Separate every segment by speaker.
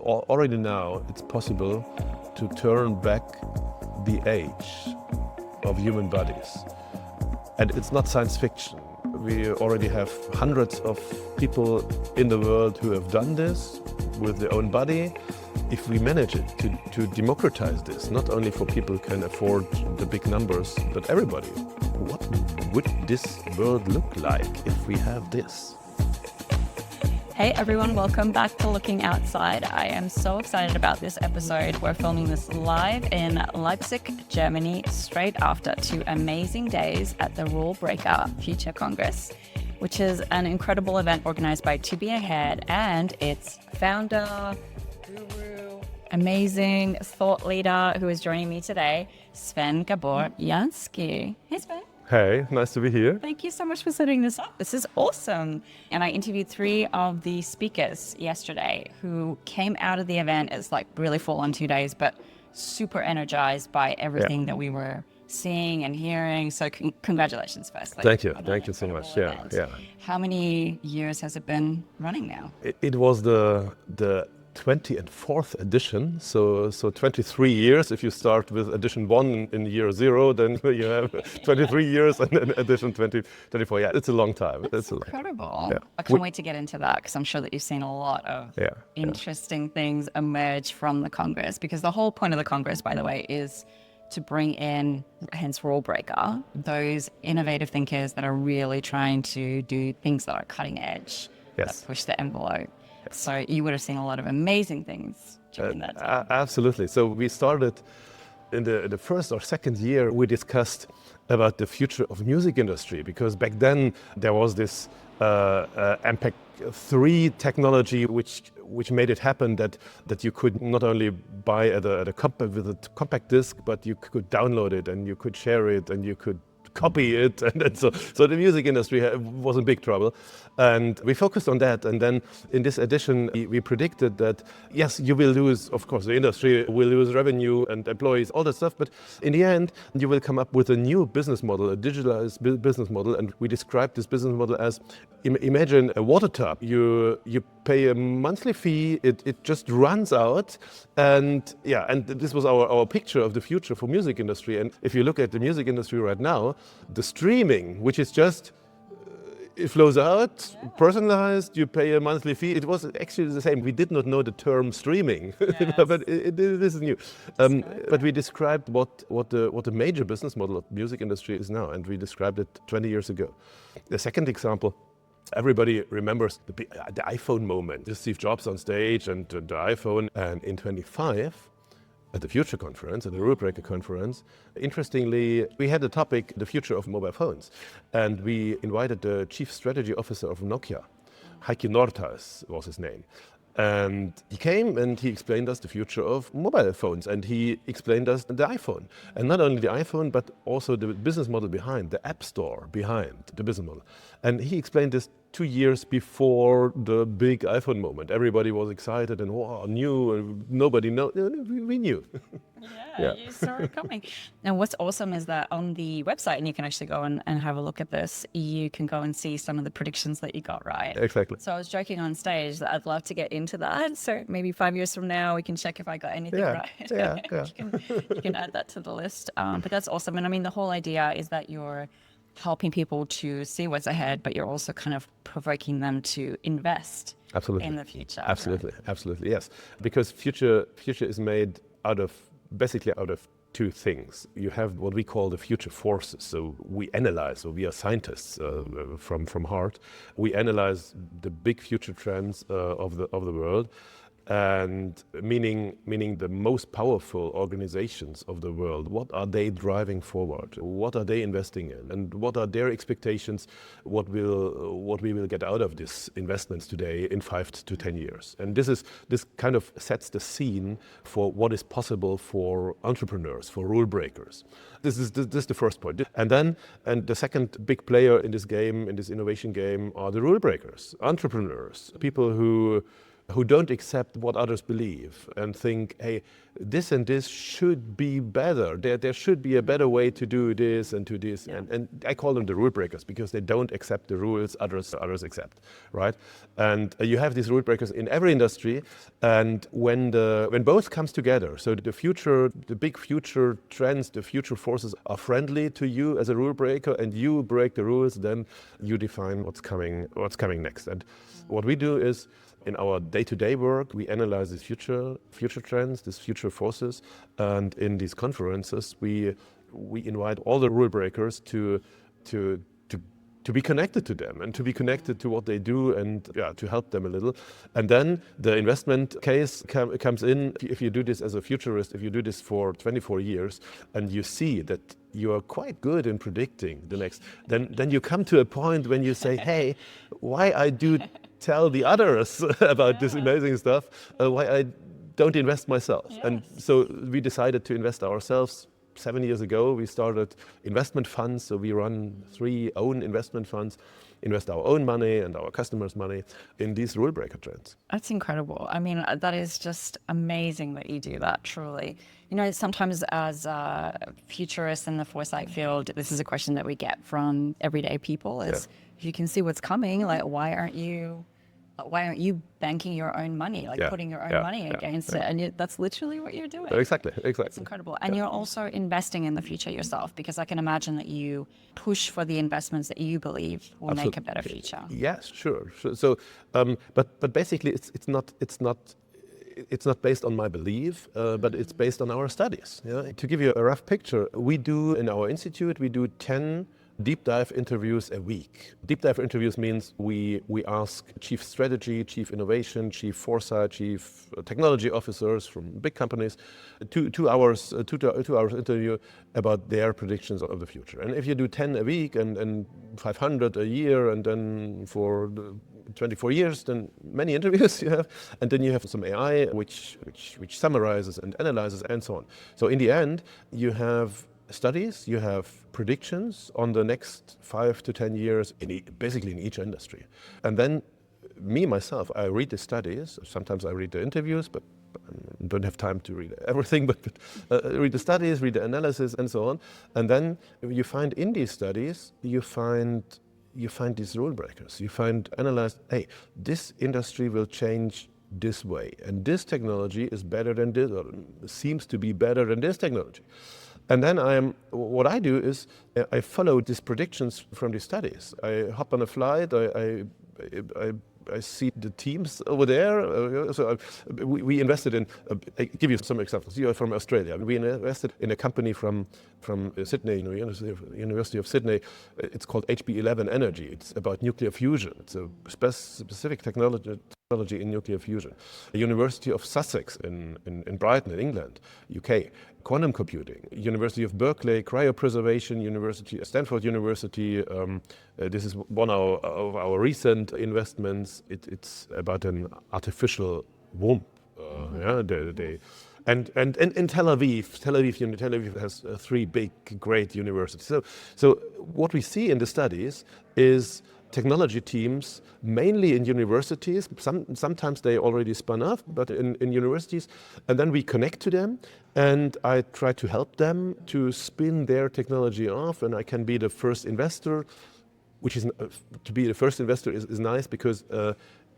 Speaker 1: Already now, it's possible to turn back the age of human bodies. And it's not science fiction. We already have hundreds of people in the world who have done this with their own body. If we manage it to democratize this, not only for people who can afford the big numbers, but everybody, what would this world look like if we have this?
Speaker 2: Hey everyone, welcome back to Looking Outside. I am so excited about this episode. We're filming this live in Leipzig, Germany, straight after 2 amazing days at the Rulebreaker Future Congress, which is an incredible event organized by To Be Ahead and its founder, guru, amazing thought leader who is joining me today, Sven Gabor Janszky. Hey Sven.
Speaker 1: Hey, nice to be here.
Speaker 2: Thank you so much for setting this up. This is awesome. And I interviewed 3 of the speakers yesterday who came out of the event as like really full on 2 days, but super energized by everything that we were seeing and hearing. So congratulations firstly.
Speaker 1: Thank you. Thank you so much. Yeah.
Speaker 2: How many years has it been running now?
Speaker 1: It was the 24th edition, so 23 years. If you start with edition 1 in year 0, then you have 23 years, and then edition 24. Yeah, it's a long time.
Speaker 2: It's incredible. Yeah. I can't wait to get into that because I'm sure that you've seen a lot of interesting things emerge from the Congress, because the whole point of the Congress, by the way, is to bring in, hence Rulebreaker, those innovative thinkers that are really trying to do things that are cutting edge, that push the envelope. So you would have seen a lot of amazing things during that time.
Speaker 1: Absolutely. So we started in the first or second year, we discussed about the future of music industry, because back then there was this MP3 technology which made it happen that you could not only buy with a compact disc, but you could download it and you could share it and you could copy it, and so the music industry was in big trouble, and we focused on that. And then in this edition we predicted that yes, you will lose, of course, the industry will lose revenue and employees, all that stuff, but in the end you will come up with a new business model, a digitalized business model. And we described this business model as, imagine a water tap. You pay a monthly fee, it just runs out, and this was our picture of the future for music industry. And if you look at the music industry right now, the streaming, which is just it flows out, personalized, you pay a monthly fee. It was actually the same. We did not know the term streaming, but this is new. But we described what the major business model of the music industry is now, and we described it 20 years ago. The second example, everybody remembers the iPhone moment. Steve Jobs on stage and the iPhone. And in 25, at the Future Conference, at the Rulebreaker Conference, interestingly, we had the topic, the future of mobile phones. And we invited the Chief Strategy Officer of Nokia, Heikki Nordhaus was his name. And he came and he explained us the future of mobile phones, and he explained us the iPhone. And not only the iPhone, but also the business model behind, the app store behind the business model. And he explained this 2 years before the big iPhone moment. Everybody was excited and new, and nobody knew. We knew.
Speaker 2: You saw it coming. And what's awesome is that on the website, and you can actually go and have a look at this, you can go and see some of the predictions that you got right.
Speaker 1: Exactly.
Speaker 2: So I was joking on stage that I'd love to get into that. So maybe 5 years from now, we can check if I got anything right. You can add that to the list. But that's awesome. And I mean, the whole idea is that you're helping people to see what's ahead, but you're also kind of provoking them to invest in the future.
Speaker 1: Absolutely, yes. Because future is made basically out of 2 things. You have what we call the future forces. So we analyze, so we are scientists from heart. We analyze the big future trends of the world. And meaning the most powerful organizations of the world, what are they driving forward? What are they investing in? And what are their expectations? What we will get out of these investments today in 5 to 10 years? And this kind of sets the scene for what is possible for entrepreneurs, for rule breakers. This is the first point. And the second big player in this game, in this innovation game, are the rule breakers, entrepreneurs, people who who don't accept what others believe and think, hey, this and this should be better. There should be a better way to do this and to this.
Speaker 2: Yeah.
Speaker 1: And I call them the rule breakers because they don't accept the rules others accept, right? And you have these rule breakers in every industry. And when both comes together, so the big future trends, the future forces are friendly to you as a rule breaker, and you break the rules, then you define what's coming next. And what we do is, in our day-to-day work, we analyze these future trends, these future forces, and in these conferences, we invite all the rule breakers to be connected to them and to be connected to what they do and to help them a little. And then the investment case comes in. If you do this as a futurist, if you do this for 24 years, and you see that you are quite good in predicting the next, then you come to a point when you say, hey, why I do tell the others about this amazing stuff, why I don't invest myself. Yes. And so we decided to invest ourselves. 7 years ago, we started investment funds. So we run 3 own investment funds, invest our own money and our customers' money in these rule breaker trends.
Speaker 2: That's incredible. I mean, that is just amazing that you do that, truly. You know, sometimes as futurists in the foresight field, this is a question that we get from everyday people is, if you can see what's coming, like, why aren't you banking your own money, like putting your own money against it? And that's literally what you're doing.
Speaker 1: Exactly.
Speaker 2: It's incredible. And you're also investing in the future yourself, because I can imagine that you push for the investments that you believe will make a better future.
Speaker 1: Yes, sure. So, but basically, it's not based on my belief, but it's based on our studies. Yeah? To give you a rough picture, in our institute, we do 10 deep dive interviews a week. Deep dive interviews means we ask chief strategy, chief innovation, chief foresight, chief technology officers from big companies, 2 hours interview about their predictions of the future. And if you do 10 a week and 500 a year, and then for 24 years, then many interviews you have, and then you have some AI which summarizes and analyzes and so on. So in the end, you have studies, you have predictions on the next 5 to 10 years, basically in each industry. And then myself, I read the studies. Sometimes I read the interviews, but I don't have time to read everything, but read the studies, read the analysis and so on. And then you find in these studies, you find these rule breakers. You analyze, hey, this industry will change this way, and this technology is better than this, or seems to be better than this technology. And then what I do is I follow these predictions from these studies. I hop on a flight, I see the teams over there. So we invested in, I give you some examples. You are from Australia. We invested in a company from Sydney, University of Sydney. It's called HB11 Energy. It's about nuclear fusion. It's a specific technology in nuclear fusion. The University of Sussex in Brighton, in England, UK. Quantum computing. University of Berkeley, cryopreservation, Stanford University. This is one of our recent investments. It's about an artificial womb. And in Tel Aviv has 3 big, great universities. So what we see in the studies is technology teams, mainly in universities. Sometimes they already spun off, but in universities. And then we connect to them, and I try to help them to spin their technology off, and I can be the first investor, which is, to be the first investor is nice because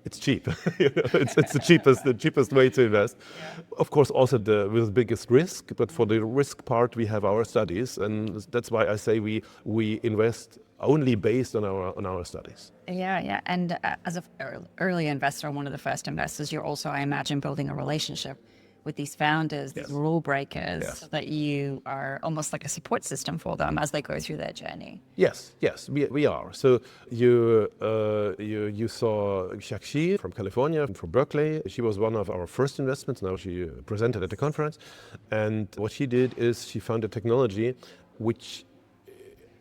Speaker 1: it's cheap. It's the cheapest way to invest. Yeah. Of course, also with the biggest risk, but for the risk part, we have our studies, and that's why I say we invest only based on our studies.
Speaker 2: Yeah. And as an early investor, one of the first investors, you're also, I imagine, building a relationship with these founders, these rule breakers, so that you are almost like a support system for them as they go through their journey.
Speaker 1: Yes, we are. So you saw Janszky from California, from Berkeley. She was one of our first investments. Now she presented at the conference, and what she did is she found a technology which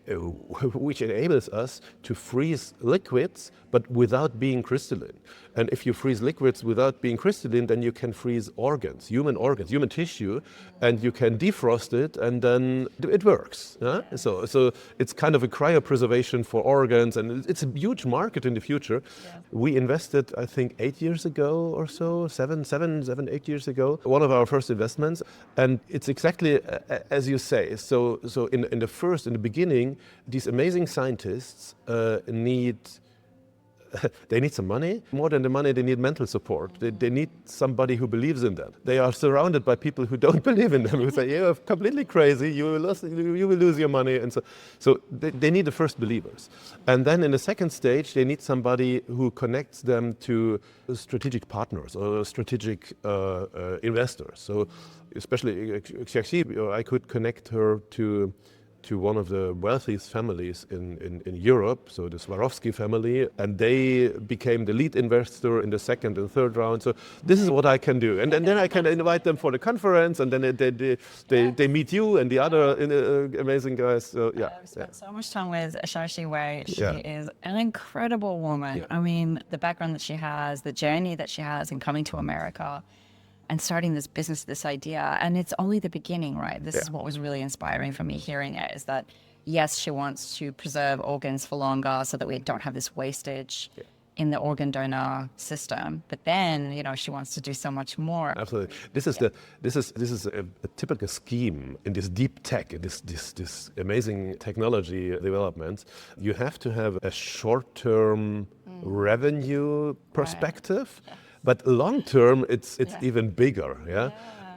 Speaker 1: which enables us to freeze liquids, but without being crystalline. And if you freeze liquids without being crystalline, then you can freeze organs, human tissue, and you can defrost it, and then it works. Yeah? So it's kind of a cryopreservation for organs, and it's a huge market in the future. Yeah. We invested, I think, 8 years ago or so, 8 years ago, one of our first investments, and it's exactly as you say. So in the beginning, these amazing scientists need some money. More than the money, they need mental support. They need somebody who believes in them. They are surrounded by people who don't believe in them, who say, you're completely crazy, you will lose your money. And so they need the first believers. And then in the second stage, they need somebody who connects them to strategic partners or strategic investors. So especially Janszky, I could connect her to one of the wealthiest families in Europe, so the Swarovski family, and they became the lead investor in the second and third round. So this is what I can do. And then I can invite them for the conference, and then they meet you and the other amazing guys. So, yeah.
Speaker 2: I've spent so much time with Janszky, where she is an incredible woman. Yeah. I mean, the background that she has, the journey that she has in coming to America, and starting this business, this idea. And it's only the beginning, right? This is what was really inspiring for me hearing it, is that, yes, she wants to preserve organs for longer so that we don't have this wastage in the organ donor system. But then, she wants to do so much more.
Speaker 1: Absolutely. This is a typical scheme in this deep tech, in this amazing technology development. You have to have a short-term revenue perspective. Right. But long term, it's even bigger, yeah?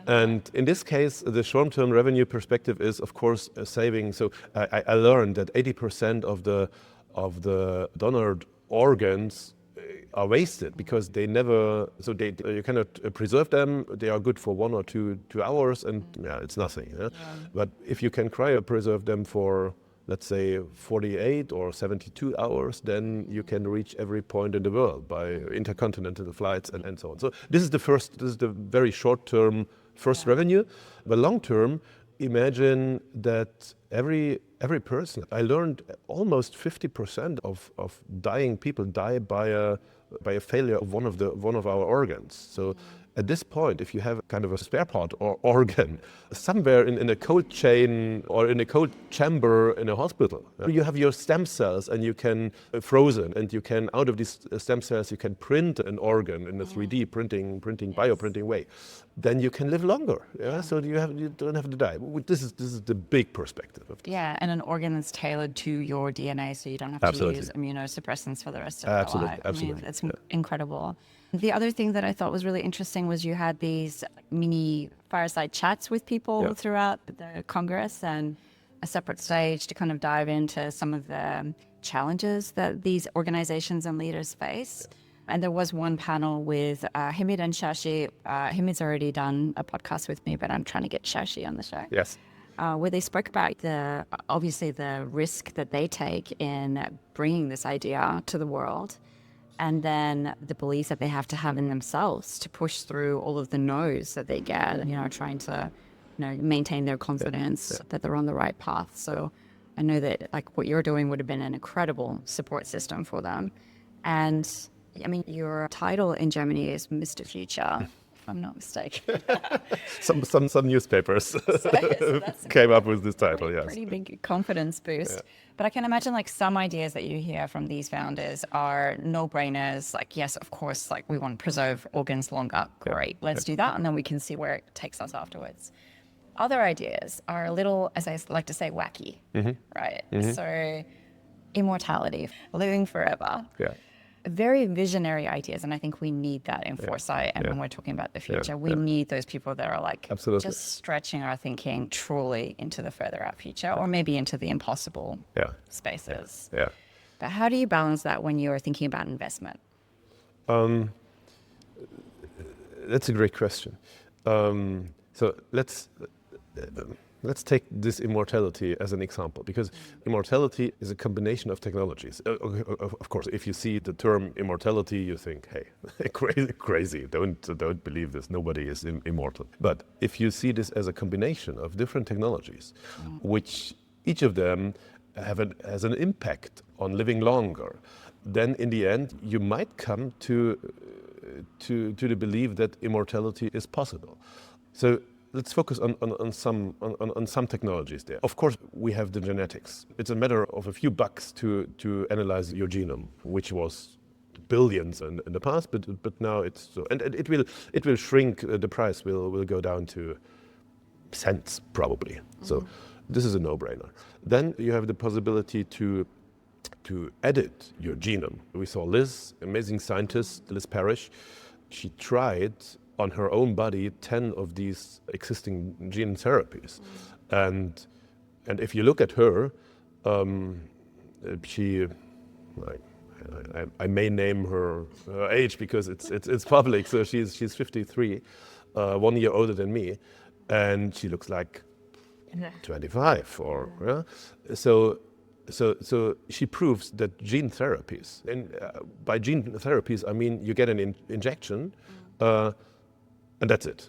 Speaker 1: And in this case, the short-term revenue perspective is, of course, a saving. So I learned that 80% of the donored organs are wasted because they never. So you cannot preserve them. They are good for 1 or 2 hours, and it's nothing. Yeah? But if you can cryopreserve them for, let's say, 48 or 72 hours, then you can reach every point in the world by intercontinental flights and so on. So this is the very short-term first revenue. But long-term, imagine that every person, I learned almost 50% of dying people die by a failure of one of our organs. So at this point, if you have kind of a spare part or organ somewhere in a cold chain or in a cold chamber in a hospital, you have your stem cells and you can frozen, and you can, out of these stem cells, you can print an organ in a 3D printing, bioprinting way. Then you can live longer. Yeah, so you don't have to die. This is the big perspective of this.
Speaker 2: Yeah, and an organ that's tailored to your DNA, so you don't have to use immunosuppressants for the rest of your life.
Speaker 1: Absolutely.
Speaker 2: I mean, it's incredible. The other thing that I thought was really interesting was you had these mini fireside chats with people throughout the Congress, and a separate stage to kind of dive into some of the challenges that these organizations and leaders face. And there was one panel with Hamid and Janszky. Hamid's already done a podcast with me, but I'm trying to get Janszky on the show.
Speaker 1: Yes.
Speaker 2: Where they spoke about obviously the risk that they take in bringing this idea to the world, and then the beliefs that they have to have in themselves to push through all of the no's that they get, trying to, maintain their confidence that they're on the right path. So I know that what you're doing would have been an incredible support system for them. And I mean, your title in Germany is Mr. Future, if I'm not mistaken.
Speaker 1: some newspapers came up with this title, yes.
Speaker 2: Pretty big confidence boost. Yeah. But I can imagine some ideas that you hear from these founders are no-brainers. Yes, of course, we want to preserve organs longer. Great, let's do that, and then we can see where it takes us afterwards. Other ideas are a little, as I like to say, wacky, right? Mm-hmm. So immortality, living forever. Yeah. Very visionary ideas, and I think we need that in foresight. And when we're talking about the future, we need those people that are
Speaker 1: Absolutely.
Speaker 2: Just stretching our thinking truly into the further out future, or maybe into the impossible spaces. Yeah. But how do you balance that when you're thinking about investment?
Speaker 1: That's a great question. So let's take this immortality as an example, because immortality is a combination of technologies. Of course, if you see the term immortality, you think, hey, crazy, don't believe this, nobody is immortal. But if you see this as a combination of different technologies, which each of them has an impact on living longer, then in the end you might come to the belief that immortality is possible. So let's focus on some technologies there. Of course, we have the genetics. It's a matter of a few bucks to analyze your genome, which was billions in the past, but now it's so, and it will shrink. The price will go down to cents probably. So this is a no-brainer. Then you have the possibility to edit your genome. We saw Liz, amazing scientist, Liz Parrish. She tried on her own body 10 of these existing gene therapies, and if you look at her, she. I may name her age because it's public. So she's 53, 1 year older than me, and she looks like 25. Or so she proves that gene therapies, and by gene therapies I mean you get an injection, and that's it.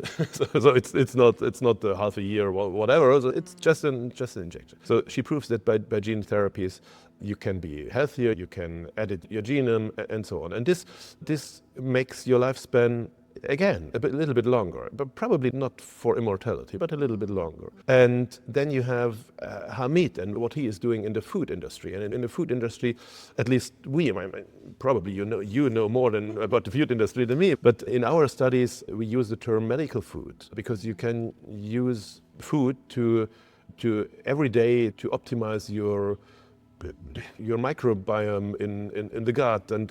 Speaker 1: so it's not a half a year or whatever. So it's just an injection. So she proves that by gene therapies you can be healthier, you can edit your genome, and so on. And this makes your lifespan, again, a little bit longer, but probably not for immortality, but a little bit longer. And then you have Hamid and what he is doing in the food industry. And in the food industry, at least probably you know more about the food industry than me, but in our studies we use the term medical food because you can use food to every day to optimize your microbiome in the gut and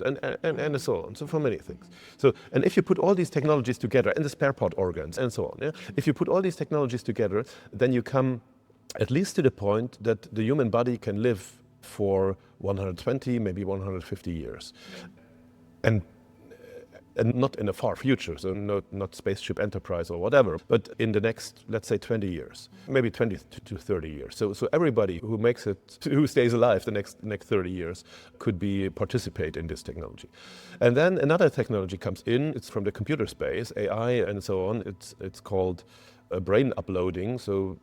Speaker 1: so on. So for many things. So, and if you put all these technologies together, and the spare part organs and so on, if you put all these technologies together, then you come at least to the point that the human body can live for 120, maybe 150 years. And not in the far future, so not Spaceship Enterprise or whatever, but in the next, let's say 20 years, maybe 20 to 30 years. So everybody who makes it, who stays alive the next 30 years could participate in this technology. And then another technology comes in, it's from the computer space, AI and so on, it's called brain uploading. So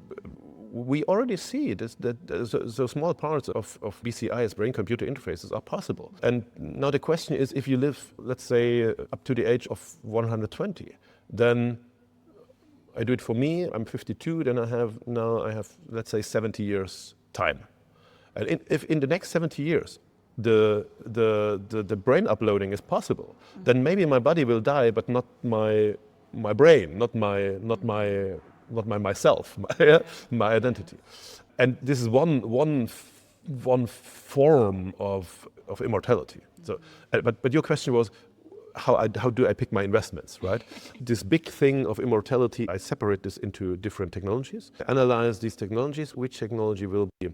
Speaker 1: we already see this, that so small parts of BCI's brain-computer interfaces are possible. And now the question is, if you live, let's say, up to the age of 120, then I do it for me, I'm 52, then I have, let's say, 70 years time. And if in the next 70 years, the brain uploading is possible, then maybe my body will die, but not my brain, not myself, my identity. And this is one form of immortality. So, but your question was, how do I pick my investments, right? This big thing of immortality, I separate this into different technologies, analyze these technologies, which technology will be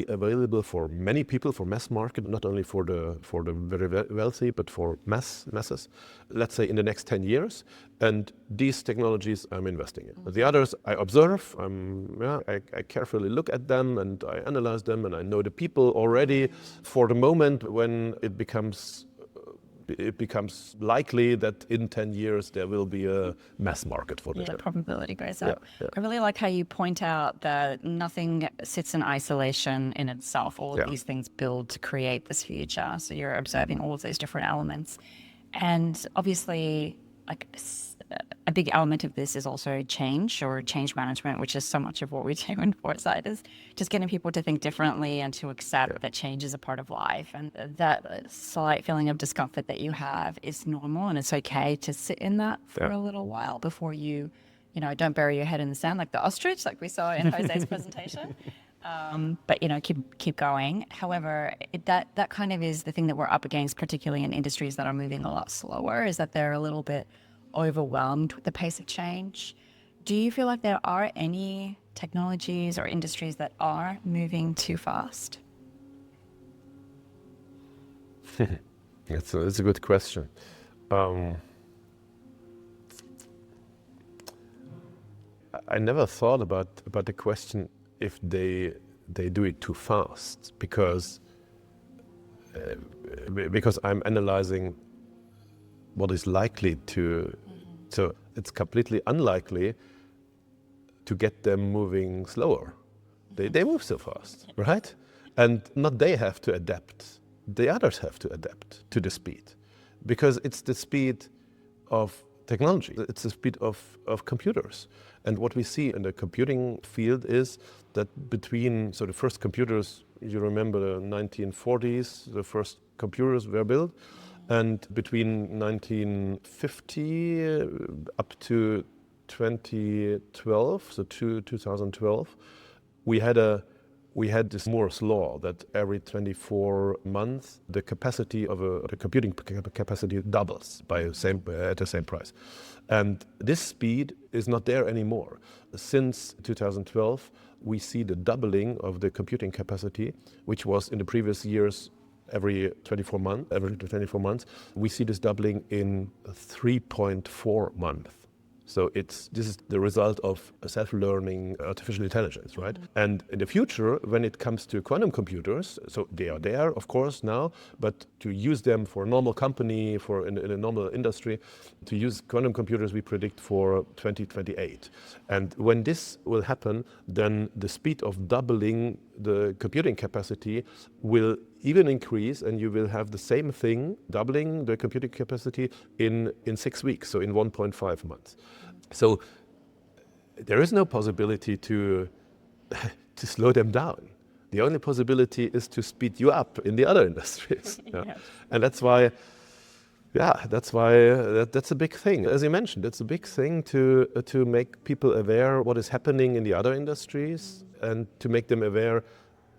Speaker 1: available for many people, for mass market, not only for the very wealthy, but for masses, let's say in the next 10 years. And these technologies I'm investing in. The others I observe, I carefully look at them and I analyze them, and I know the people already for the moment when it becomes likely that in 10 years there will be a mass market for this.
Speaker 2: The probability goes up.
Speaker 1: Yeah.
Speaker 2: I really like how you point out that nothing sits in isolation in itself. All of these things build to create this future. So you're observing all of those different elements. And obviously, like a big element of this is also change or change management, which is so much of what we do in Foresight, is just getting people to think differently and to accept that change is a part of life. And that slight feeling of discomfort that you have is normal, and it's okay to sit in that for a little while before you don't bury your head in the sand like the ostrich, like we saw in Jose's presentation. But keep going. However, that kind of is the thing that we're up against, particularly in industries that are moving a lot slower, is that they're a little bit overwhelmed with the pace of change. Do you feel like there are any technologies or industries that are moving too fast?
Speaker 1: It's a good question. I never thought about the question if they do it too fast, because I'm analyzing what is likely to. So it's completely unlikely to get them moving slower. They move so fast, right? And not they have to adapt, the others have to adapt to the speed. Because it's the speed of technology, it's the speed of computers. And what we see in the computing field is that between, so the first computers, you remember the 1940s, the first computers were built, and between 1950 up to 2012, so 2012, we had this Moore's law that every 24 months the capacity of the computing capacity doubles at the same price, and this speed is not there anymore. Since 2012, we see the doubling of the computing capacity, which was in the previous years every 24 months. We see this doubling in 3.4 months. So this is the result of self-learning artificial intelligence, right? And in the future, when it comes to quantum computers, so they are there, of course, now, but to use them for a normal company, in a normal industry, to use quantum computers, we predict for 2028. And when this will happen, then the speed of doubling the computing capacity will even increase, and you will have the same thing, doubling the computing capacity in 6 weeks, so in 1.5 months. So there is no possibility to slow them down. The only possibility is to speed you up in the other industries. Yeah. And that's why that's a big thing. As you mentioned, it's a big thing to make people aware what is happening in the other industries, and to make them aware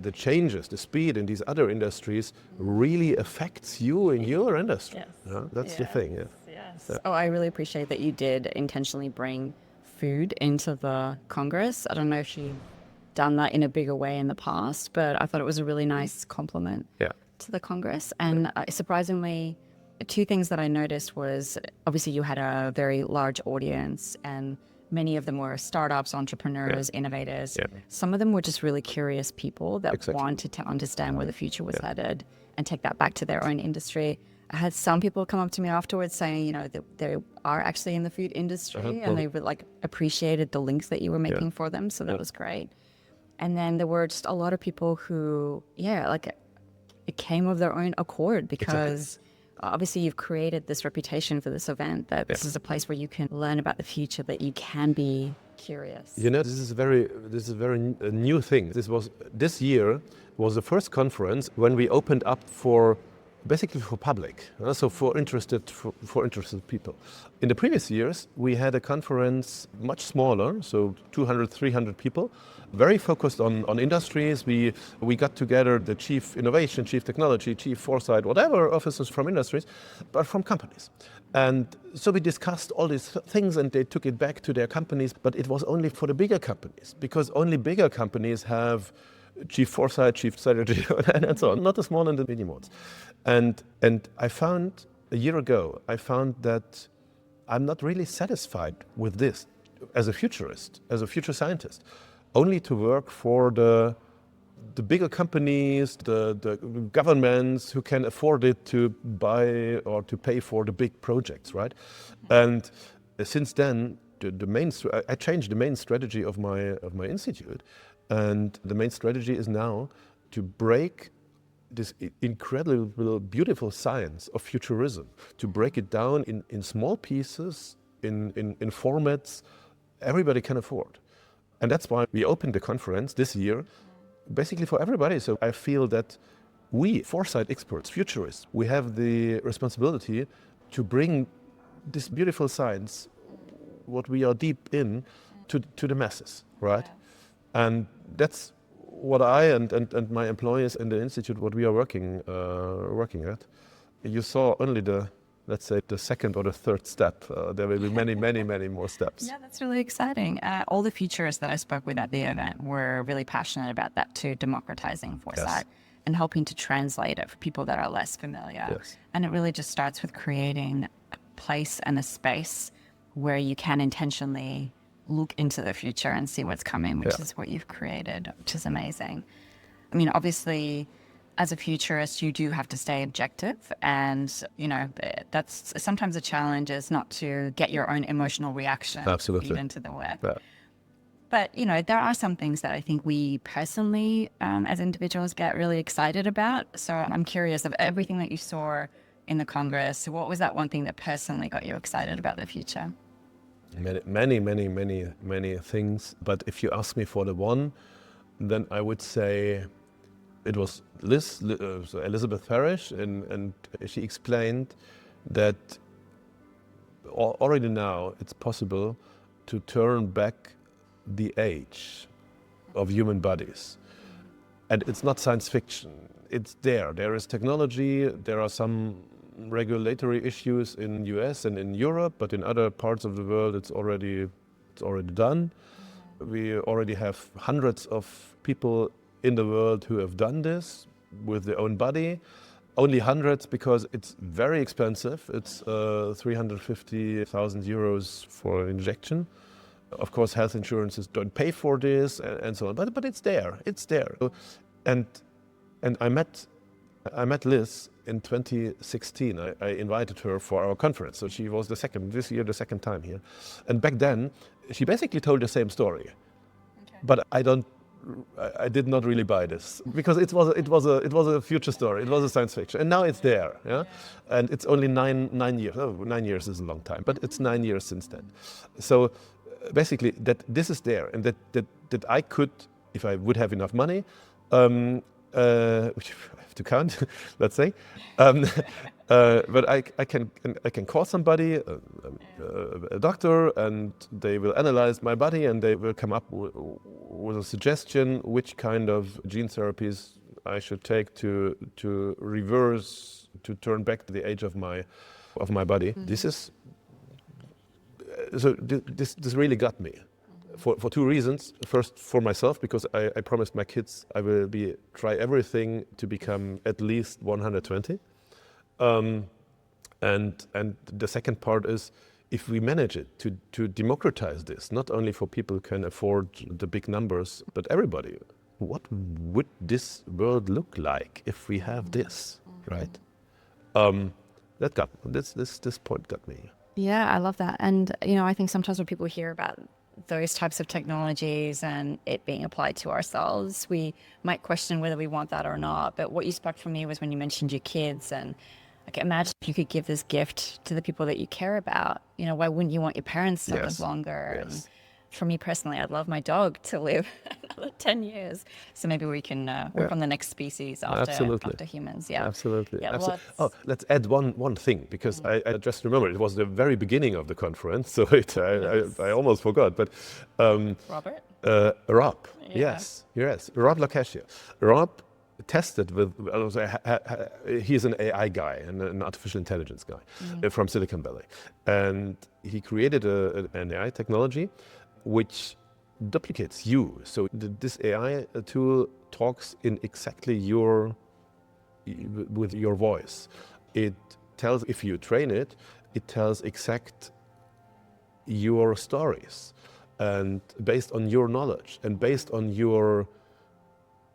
Speaker 1: the changes, the speed in these other industries really affects you in your industry.
Speaker 2: Yes.
Speaker 1: Yeah, that's the thing. Yeah.
Speaker 2: Yes.
Speaker 1: Yeah.
Speaker 2: Oh, I really appreciate that you did intentionally bring food into the Congress. I don't know if you've done that in a bigger way in the past, but I thought it was a really nice compliment to the Congress. And surprisingly, two things that I noticed was, obviously you had a very large audience, and many of them were startups, entrepreneurs, innovators. Some of them were just really curious people that wanted to understand where the future was headed and take that back to their own industry. I had some people come up to me afterwards saying, that they are actually in the food industry, and they would appreciated the links that you were making for them. So that was great. And then there were just a lot of people who, it came of their own accord, because obviously you've created this reputation for this event, that this is a place where you can learn about the future, that you can be curious.
Speaker 1: This is a very new thing. This year was the first conference when we opened up basically for public, so for interested people. In the previous years, we had a conference much smaller, so 200, 300 people, very focused on industries. We got together the chief innovation, chief technology, chief foresight, whatever officers from industries, but from companies. And so we discussed all these things, and they took it back to their companies, but it was only for the bigger companies, because only bigger companies have chief foresight, chief strategy, and so on, not the small and the medium ones. And I found, a year ago, that I'm not really satisfied with this as a futurist, as a future scientist, only to work for the bigger companies, the governments who can afford it to buy or to pay for the big projects, right? And since then, I changed the main strategy of my institute, and the main strategy is now to break this incredible, beautiful science of futurism, to break it down in small pieces, in formats everybody can afford. And that's why we opened the conference this year, basically for everybody. So I feel that we, foresight experts, futurists, we have the responsibility to bring this beautiful science, what we are deep in, to the masses, right? And that's what I and my employees in the institute, what we are working at. You saw only let's say the second or the third step. There will be many more steps.
Speaker 2: Yeah, that's really exciting. All the futurists that I spoke with at the event were really passionate about that too, democratizing foresight and helping to translate it for people that are less familiar.
Speaker 1: Yes.
Speaker 2: And it really just starts with creating a place and a space where you can intentionally look into the future and see what's coming, which is what you've created, which is amazing. I mean, obviously, as a futurist, you do have to stay objective, and that's sometimes a challenge, is not to get your own emotional reaction
Speaker 1: Absolutely.
Speaker 2: into the work.
Speaker 1: Yeah.
Speaker 2: But, you know, there are some things that I think we personally, as individuals, get really excited about. So I'm curious, of everything that you saw in the Congress, what was that one thing that personally got you excited about the future?
Speaker 1: Many things. But if you ask me for the one, then I would say it was so Elizabeth Parrish, and she explained that already now it's possible to turn back the age of human bodies. And it's not science fiction. It's there. There is technology. There are some regulatory issues in US and in Europe, but in other parts of the world it's already done. We already have hundreds of people in the world who have done this with their own body. Only hundreds because it's very expensive. It's 350,000 euros for an injection. Of course, health insurances don't pay for this and so on, but it's there. It's there. And I met Liz in 2016. I invited her for our conference. So she was the second time here. And back then, she basically told the same story. Okay. But I did not really buy this because it was a future story. It was a science fiction, and now it's there. Yeah, and it's only 9 years. Oh, 9 years is a long time, but it's 9 years since then. So basically, that this is there, and that I could, if I would have enough money, which I have to count, let's say. But I can call somebody, a doctor, and they will analyze my body, and they will come up with a suggestion which kind of gene therapies I should take to turn back the age of my body. Mm-hmm. This really got me. For two reasons. First, for myself, because I promised my kids I will try everything to become at least 120. And the second part is, if we manage it to democratize this, not only for people who can afford the big numbers, but everybody, what would this world look like if we have this, right? This point got me.
Speaker 2: Yeah, I love that. And, you know, I think sometimes when people hear about those types of technologies and it being applied to ourselves, we might question whether we want that or not. But what you sparked for me was when you mentioned your kids, and like, imagine if you could give this gift to the people that you care about. You know, why wouldn't you want your parents to live longer? Yes. And for me personally, I'd love my dog to live another 10 years. So maybe we can work on the next species after humans. Yeah,
Speaker 1: absolutely. Yeah, let's add one thing, because I just remember it was the very beginning of the conference, so I almost forgot. But
Speaker 2: Robert?
Speaker 1: Rob, yes, Rob Lacashia. Rob tested with, he's an AI guy and an artificial intelligence guy from Silicon Valley. And he created an AI technology which duplicates you. So this AI tool talks in exactly with your voice. It tells, if you train it, it tells exact your stories, and based on your knowledge and based on your,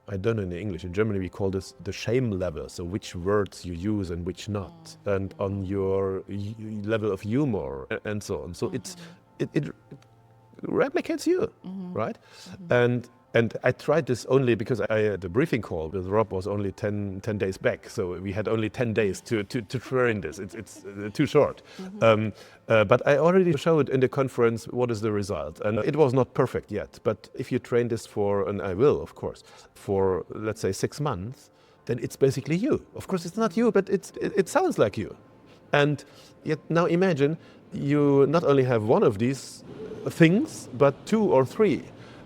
Speaker 1: I don't know in English, in Germany we call this the shame level, so which words you use and which not, and on your level of humor and so on. So it replicates you, right? And I tried this only because the briefing call with Rob was only 10 days back, so we had only 10 days to train this. It's too short. But I already showed in the conference what is the result, and it was not perfect yet. But if you train this for, and I will, of course, for let's say 6 months, then it's basically you. Of course, it's not you, but it sounds like you. And yet now imagine you not only have one of these things, but 2 or 3,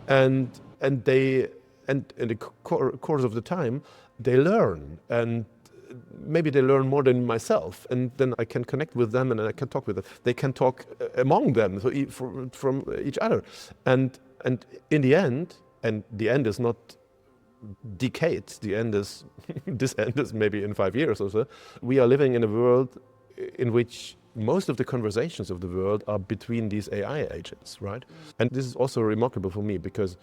Speaker 1: and in the course of the time they learn, and maybe they learn more than myself, and then I can connect with them and I can talk with them. They can talk among them, so from each other, and in the end, and the end is not decades, the end is this end is maybe in 5 years or so. We are living in a world in which most of the conversations of the world are between these AI agents, right? And this is also remarkable for me because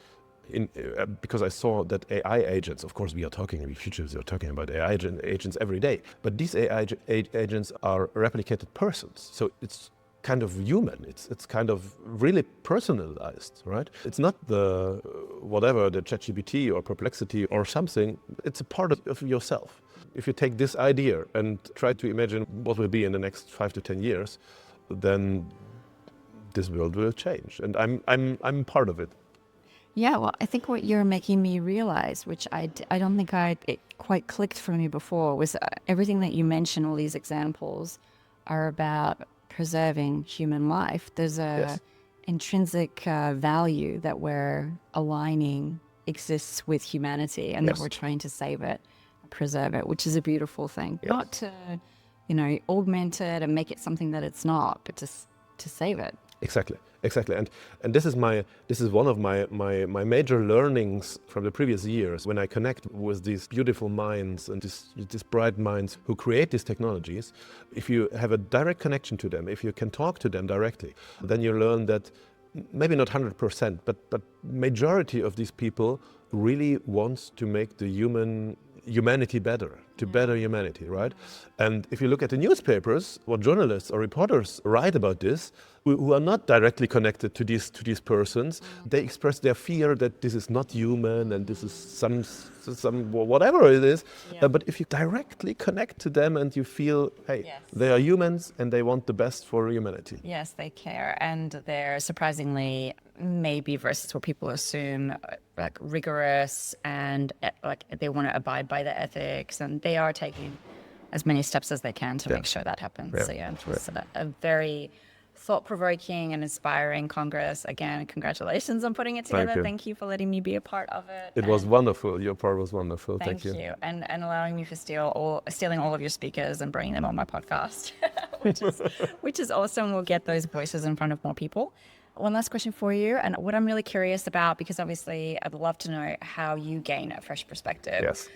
Speaker 1: I saw that AI agents, of course we are talking about AI agents every day, but these AI agents are replicated persons. So it's kind of human. It's kind of really personalized, right? It's not the ChatGPT or Perplexity or something. It's a part of yourself. If you take this idea and try to imagine what will be in the next 5 to 10 years, then this world will change, and I'm part of it.
Speaker 2: Yeah, well, I think what you're making me realize, which I don't think it quite clicked for me before, was everything that you mentioned, all these examples are about preserving human life. There's a intrinsic value that we're aligning exists with humanity, and that we're trying to save it, preserve it, which is a beautiful thing. Not to, augment it and make it something that it's not, but just to save it.
Speaker 1: Exactly. And this is one of my major learnings from the previous years when I connect with these beautiful minds and these bright minds who create these technologies. If you have a direct connection to them, if you can talk to them directly, then you learn that maybe not 100%, but majority of these people really wants to make the humanity better, to better humanity, right? And if you look at the newspapers, what journalists or reporters write about this, who are not directly connected to these persons, they express their fear that this is not human and this is some whatever it is. But if you directly connect to them and you feel, hey, they are humans and they want the best for humanity.
Speaker 2: Yes, they care, and they're surprisingly, maybe versus what people assume, like rigorous, and like they want to abide by the ethics, and they are taking as many steps as they can to make sure that happens. So it was a very thought-provoking and inspiring Congress. Again, congratulations on putting it together. Thank you for letting me be a part of it.
Speaker 1: It was wonderful. Your part was wonderful. Thank you.
Speaker 2: And allowing me to stealing all of your speakers and bringing them on my podcast, which is awesome. We'll get those voices in front of more people. One last question for you, and what I'm really curious about, because obviously I'd love to know how you gain a fresh perspective.
Speaker 1: Yes.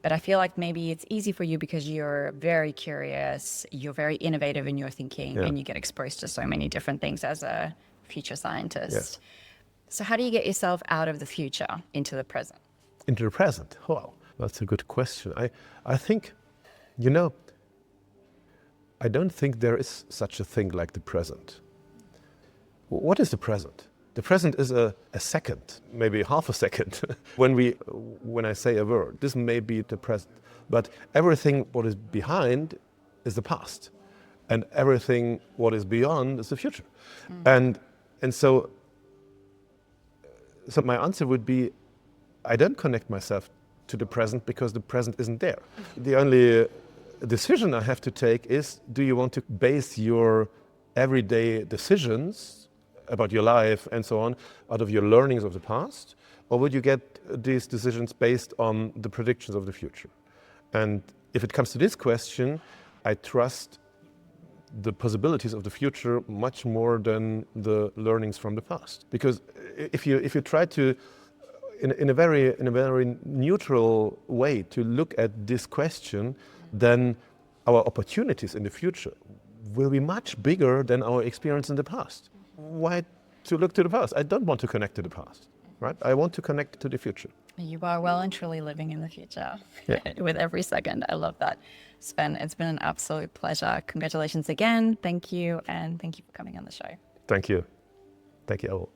Speaker 2: But I feel like maybe it's easy for you because you're very curious, you're very innovative in your thinking, and you get exposed to so many different things as a future scientist.
Speaker 1: Yes.
Speaker 2: So how do you get yourself out of the future into the present?
Speaker 1: Into the present? Wow, that's a good question. I think, I don't think there is such a thing like the present. What is the present? The present is a second, maybe half a second, when I say a word. This may be the present, but everything what is behind is the past, and everything what is beyond is the future. And so my answer would be, I don't connect myself to the present because the present isn't there. The only decision I have to take is, do you want to base your everyday decisions about your life and so on out of your learnings of the past, or would you get these decisions based on the predictions of the future? And if it comes to this question, I trust the possibilities of the future much more than the learnings from the past. Because if you try to, in a very neutral way, to look at this question, then our opportunities in the future will be much bigger than our experience in the past. Why to look to the past? I don't want to connect to the past, right? I want to connect to the future.
Speaker 2: You are well and truly living in the future with every second. I love that. Sven, it's been an absolute pleasure. Congratulations again. Thank you. And thank you for coming on the show.
Speaker 1: Thank you. Thank you all.